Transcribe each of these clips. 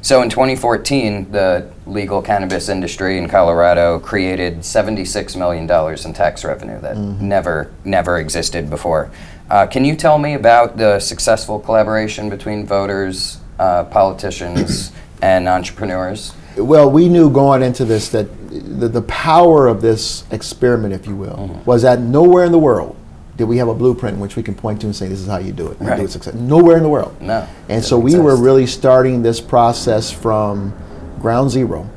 So in 2014, the legal cannabis industry in Colorado created $76 million in tax revenue that never existed before. Can you tell me about the successful collaboration between voters, politicians, and entrepreneurs? Well, we knew going into this that the power of this experiment, if you will, was that nowhere in the world did we have a blueprint in which we can point to and say, this is how you do it. Right. Do it success. Nowhere in the world. No. And so we were really starting this process from ground zero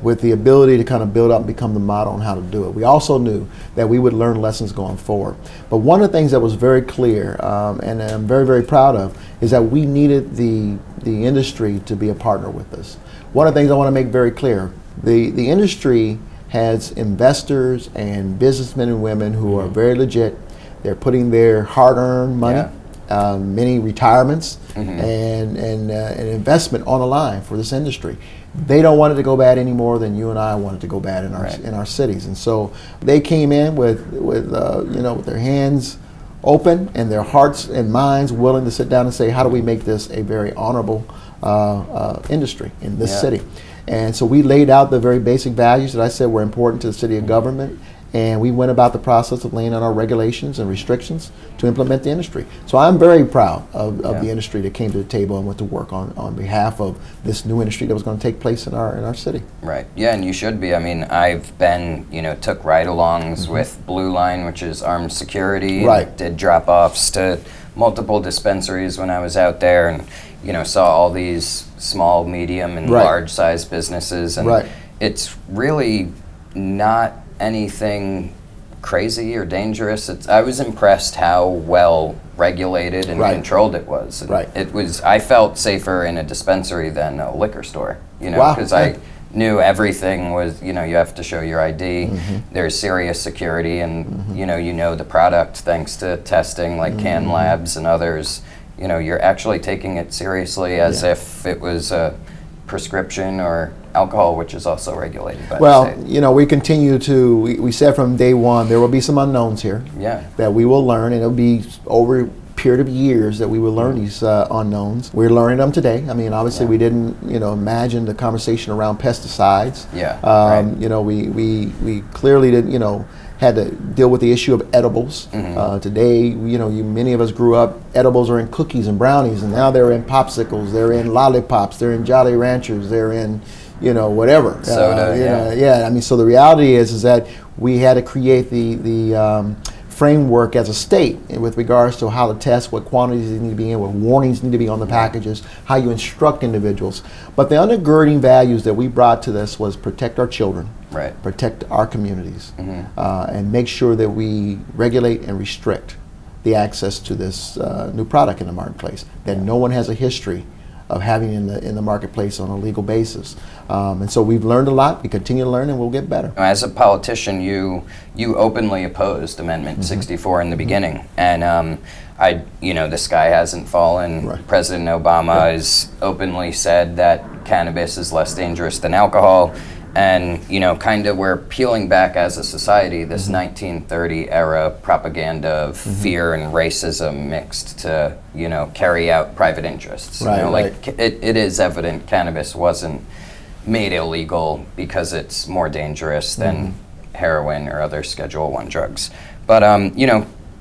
with the ability to kind of build up and become the model on how to do it. We also knew that we would learn lessons going forward. But one of the things that was very clear, and I'm very, very proud of, is that we needed the industry to be a partner with us. One of the things I want to make very clear, the industry has investors and businessmen and women who are very legit. They're putting their hard-earned money, many retirements, and investment on the line for this industry. They don't want it to go bad any more than you and I want it to go bad in our cities. And so they came in with their hands open and their hearts and minds willing to sit down and say, how do we make this a very honorable industry in this city? And so we laid out the very basic values that I said were important to the city of government, and we went about the process of laying out our regulations and restrictions to implement the industry. So I'm very proud of the industry that came to the table and went to work on behalf of this new industry that was going to take place in our city. Right. Yeah, and you should be. I mean, I've been, took ride-alongs with Blue Line, which is armed security. Right. Did drop-offs to multiple dispensaries when I was out there, and saw all these small, medium, and large-sized businesses, and it's really not anything crazy or dangerous. I was impressed how well regulated and controlled it was. And I felt safer in a dispensary than a liquor store, because I knew everything was, you have to show your ID. There's serious security, and the product thanks to testing like Can Labs and others. You're actually taking it seriously as if it was a prescription or alcohol, which is also regulated by the state. We continue to, we said from day one, there will be some unknowns here that we will learn, and it'll be over a period of years that we will learn these unknowns. We're learning them today. I mean, obviously we didn't, imagine the conversation around pesticides. We clearly didn't, had to deal with the issue of edibles. Today, many of us grew up, edibles are in cookies and brownies, and now they're in popsicles, they're in lollipops, they're in Jolly Ranchers, they're in, whatever. Soda, I mean, so the reality is that we had to create the framework as a state with regards to how to test, what quantities need to be in, what warnings need to be on the packages, how you instruct individuals. But the undergirding values that we brought to this was protect our children, protect our communities, and make sure that we regulate and restrict the access to this new product in the marketplace that no one has a history of having in the marketplace on a legal basis. And so we've learned a lot, we continue to learn, and we'll get better. As a politician, you openly opposed Amendment 64 in the beginning, and the sky hasn't fallen. President Obama has openly said that cannabis is less dangerous than alcohol, and kind of we're peeling back as a society this 1930 era propaganda of fear and racism mixed to carry out private interests. It is evident cannabis wasn't made illegal because it's more dangerous than heroin or other Schedule I drugs. But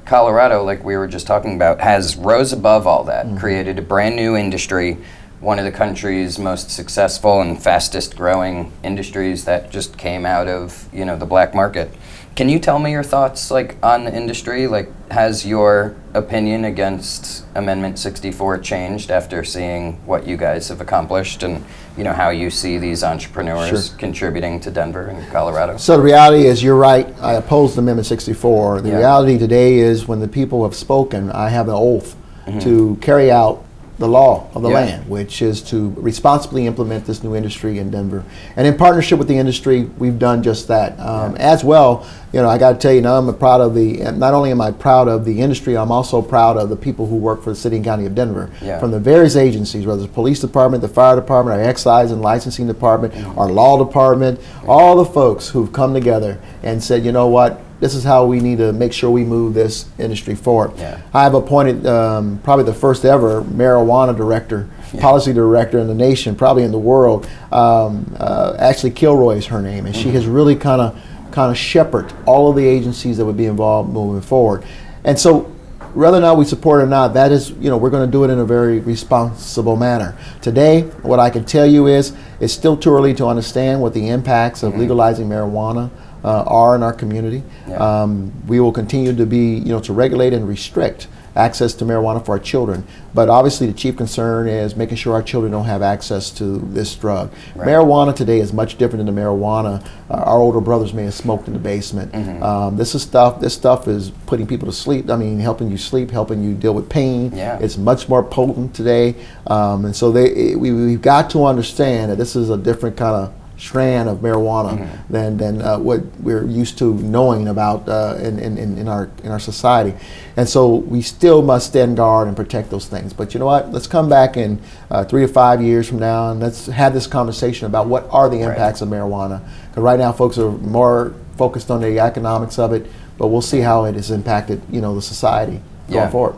Colorado, like we were just talking about, has rose above all that, created a brand new industry, one of the country's most successful and fastest growing industries that just came out of the black market. Can you tell me your thoughts on the industry? Has your opinion against Amendment 64 changed after seeing what you guys have accomplished, and how you see these entrepreneurs contributing to Denver and Colorado? So the reality is, you're right, I opposed Amendment 64. The reality today is, when the people have spoken, I have an oath to carry out the law of the land, which is to responsibly implement this new industry in Denver. And in partnership with the industry, we've done just that. As well, I got to tell you, now I'm proud of not only am I proud of the industry, I'm also proud of the people who work for the city and county of Denver. From the various agencies, whether it's the police department, the fire department, our excise and licensing department, our law department, all the folks who've come together and said, you know what, this is how we need to make sure we move this industry forward. I have appointed probably the first ever marijuana director policy director in the nation, probably in the world. Actually, Kilroy is her name, and she has really kind of shepherded all of the agencies that would be involved moving forward. And so, whether or not we support it or not, that is, we're going to do it in a very responsible manner. Today, what I can tell you is, it's still too early to understand what the impacts of legalizing marijuana are in our community. Yeah. We will continue to be, to regulate and restrict access to marijuana for our children. But obviously the chief concern is making sure our children don't have access to this drug. Right. Marijuana today is much different than the marijuana our older brothers may have smoked in the basement. This stuff is putting people to sleep. I mean, helping you sleep, helping you deal with pain. Yeah. It's much more potent today. And so we've got to understand that this is a different kind of strand of marijuana than what we're used to knowing about in our society, and so we still must stand guard and protect those things. But you know what? Let's come back in 3 to 5 years from now, and let's have this conversation about what are the impacts of marijuana. Because right now, folks are more focused on the economics of it, but we'll see how it has impacted the society going forward.